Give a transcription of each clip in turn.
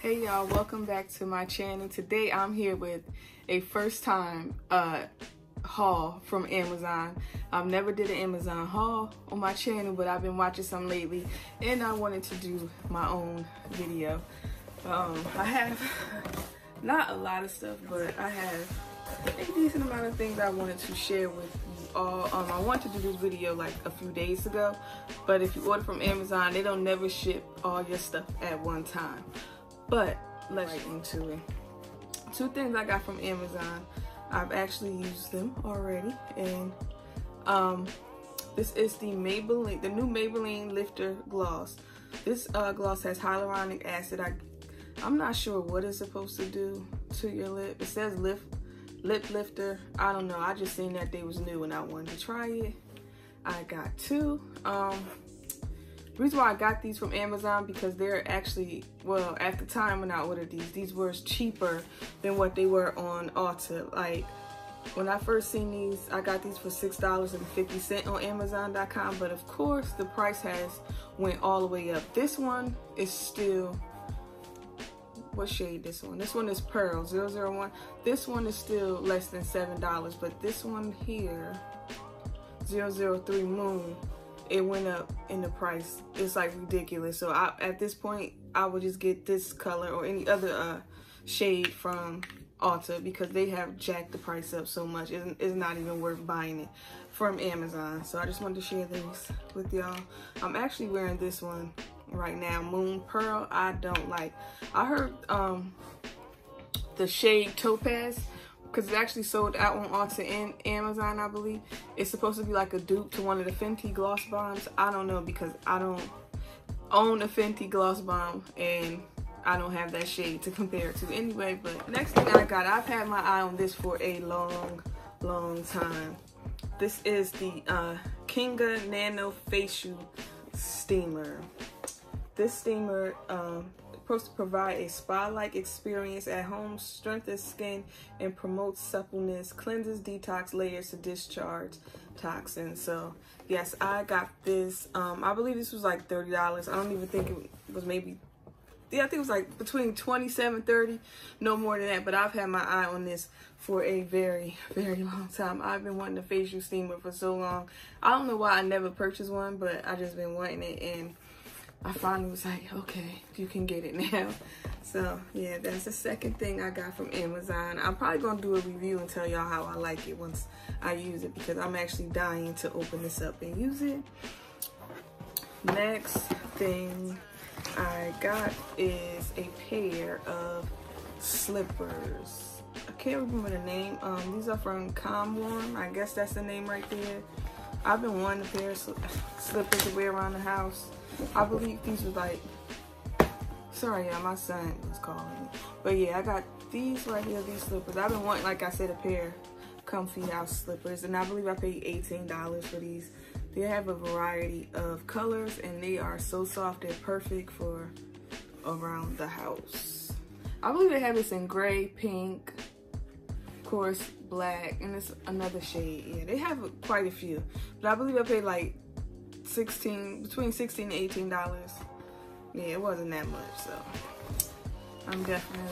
Hey y'all, welcome back to my channel. Today I'm here with a first time haul from Amazon. I've never did an Amazon haul on my channel, but I've been watching some lately and I wanted to do my own video. I have not a lot of stuff, but I have a decent amount of things I wanted to share with you all. I wanted to do this video like a few days ago, but if you order from Amazon, they don't never ship all your stuff at one time. But let's get into it. Two things I got from Amazon. I've actually used them already, and this is the new Maybelline Lifter Gloss. This gloss has hyaluronic acid. I'm not sure what it's supposed to do to your lip. It says lip lifter. I don't know. I just seen that they was new and I wanted to try it. I got two. The reason why I got these from Amazon because they're actually, well, at the time when I ordered these were cheaper than what they were on Ulta. Like, when I first seen these, I got these for $6.50 on Amazon.com, but of course the price has went all the way up. This one is still, what shade this one? This one is Pearl 001. This one is still less than $7, but this one here, 003 Moon, it went up in the price. It's like ridiculous. So at this point, I would just get this color or any other shade from Ulta because they have jacked the price up so much. It's not even worth buying it from Amazon. So I just wanted to share these with y'all. I'm actually wearing this one right now, Moon Pearl. I don't like. I heard the shade Topaz, because it's actually sold out on Ulta and Amazon, I believe. It's supposed to be like a dupe to one of the Fenty gloss bombs. I don't know because I don't own a Fenty gloss bomb and I don't have that shade to compare it to anyway. But next thing I got, I've had my eye on this for a long time. This is the Kinga Nano Facial Steamer. This steamer supposed to provide a spa-like experience at home, strengthens skin, and promotes suppleness, cleanses detox layers to discharge toxins. So yes, I got this. I believe this was like $30. I don't even think it was, maybe, yeah, I think it was like between $27 and $30, no more than that. But I've had my eye on this for a very long time. I've been wanting a facial steamer for so long. I don't know why I never purchased one, but I just been wanting it, and I finally was like, okay, you can get it now. So yeah, that's the second thing I got from Amazon. I'm probably gonna do a review and tell y'all how I like it once I use it, because I'm actually dying to open this up and use it. Next thing I got is a pair of slippers. I can't remember the name. These are from Warm. I guess that's the name right there. I've been wanting a pair of slippers to wear around the house. I believe these was like, sorry y'all, my son was calling me. But yeah, I got these right here, these slippers. I've been wanting, like I said, a pair of comfy house slippers, and I believe I paid $18 for these. They have a variety of colors and they are so soft, they're perfect for around the house. I believe they have this in gray, pink, of course, black, and it's another shade. Yeah, they have quite a few, but I believe I paid like between $16 and $18. Yeah, it wasn't that much, so I'm definitely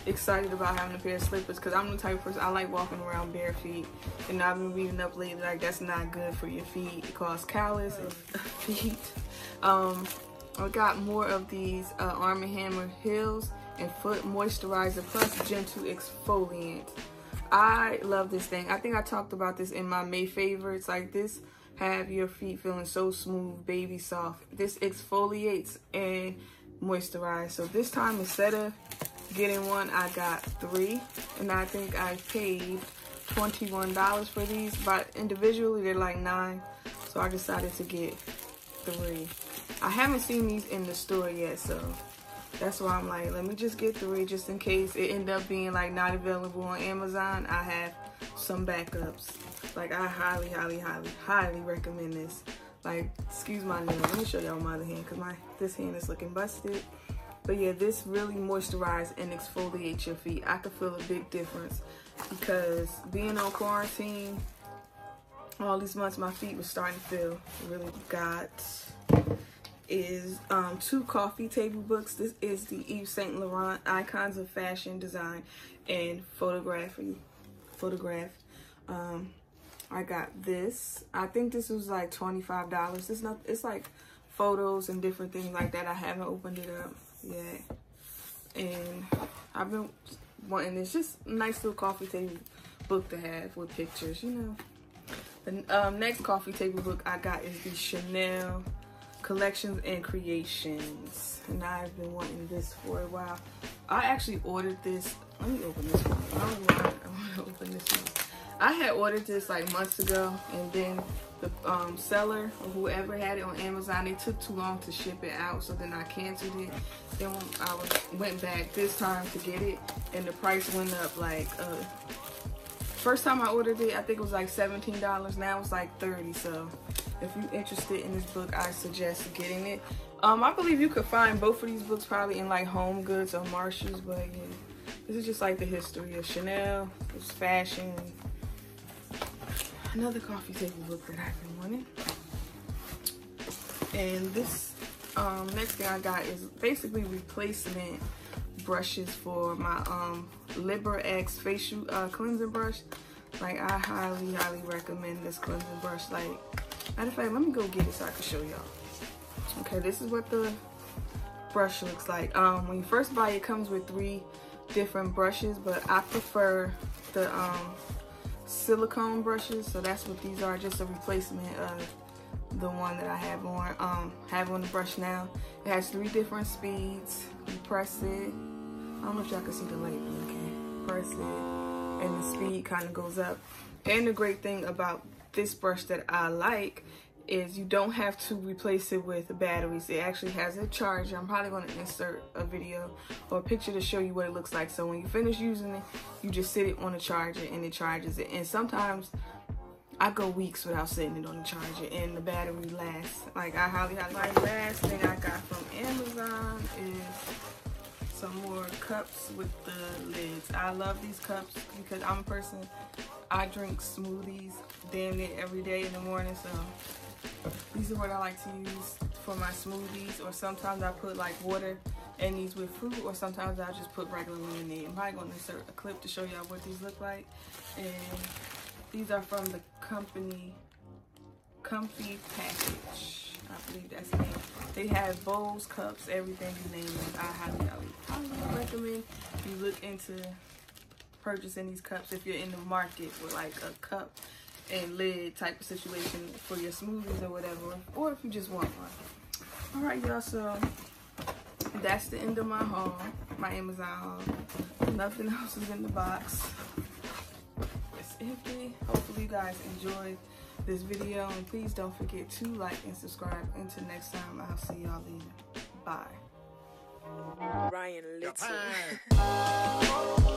excited about having a pair of slippers, because I'm the type of person, I like walking around bare feet, and I've been reading up lately like that's not good for your feet. It causes callus feet. I got more of these Arm & Hammer heels and foot moisturizer plus gentle exfoliant. I love this thing. I think I talked about this in my May favorites. Like, this have your feet feeling so smooth, baby soft. This exfoliates and moisturizes. So this time, instead of getting one, I got three, and I think I paid $21 for these, but individually they're like $9, so I decided to get three. I haven't seen these in the store yet, so that's why I'm like, let me just get three just in case it end up being like not available on Amazon. I have some backups. Like, I highly recommend this. Like, excuse my nail, let me show y'all my other hand, because this hand is looking busted. But yeah, this really moisturizes and exfoliates your feet. I could feel a big difference, because being on quarantine all these months, my feet was starting to feel really is 2 coffee table books. This is the Yves Saint Laurent Icons of Fashion, Design, and Photograph. I got this. I think this was like $25. It's like photos and different things like that. I haven't opened it up yet, and I've been wanting this. Just a nice little coffee table book to have with pictures, you know. The next coffee table book I got is the Chanel Collections and Creations, and I've been wanting this for a while. I actually ordered this. Let me open this one. I don't know why I want to open this one. I had ordered this like months ago, and then the seller or whoever had it on Amazon, they took too long to ship it out, so then I canceled it. Then when I went back this time to get it, and the price went up like first time I ordered it, I think it was like $17. Now it's like $30. So if you're interested in this book, I suggest getting it. I believe you could find both of these books probably in like Home Goods or Marshalls, but yeah, this is just like the history of Chanel, it's fashion. Another coffee table book that I've been wanting. And this next thing I got is basically replacement brushes for my Libra X facial cleansing brush. Like, I highly recommend this cleansing brush. Like, matter of fact, let me go get it so I can show y'all. Okay, this is what the brush looks like. When you first buy it, it comes with 3 different brushes, but I prefer the silicone brushes, so that's what these are. Just a replacement of the one that I have on the brush now. It has 3 different speeds. You press it. I don't know if y'all can see the light, but okay. Press it, and the speed kind of goes up. And the great thing about this brush that I like is you don't have to replace it with batteries. It actually has a charger. I'm probably going to insert a video or a picture to show you what it looks like. So when you finish using it, you just sit it on the charger and it charges it. And sometimes I go weeks without setting it on the charger and the battery lasts. Like, I highly like. My last thing I got from Amazon is some more cups with the lids. I love these cups because I'm a person, I drink smoothies damn near every day in the morning, so these are what I like to use for my smoothies. Or sometimes I put like water in these with fruit, or sometimes I just put regular lemonade. I'm probably going to insert a clip to show y'all what these look like. And these are from the company Comfy Package. I believe that's the name. They have bowls, cups, everything you name it. I highly recommend you look into purchasing these cups if you're in the market with like a cup and lid type of situation for your smoothies or whatever, or if you just want one. Alright, y'all, so that's the end of my haul, my Amazon haul. Nothing else is in the box. It's empty. Hopefully you guys enjoyed this video, and please don't forget to like and subscribe. Until next time, I'll see y'all later. Bye. Ryan Little.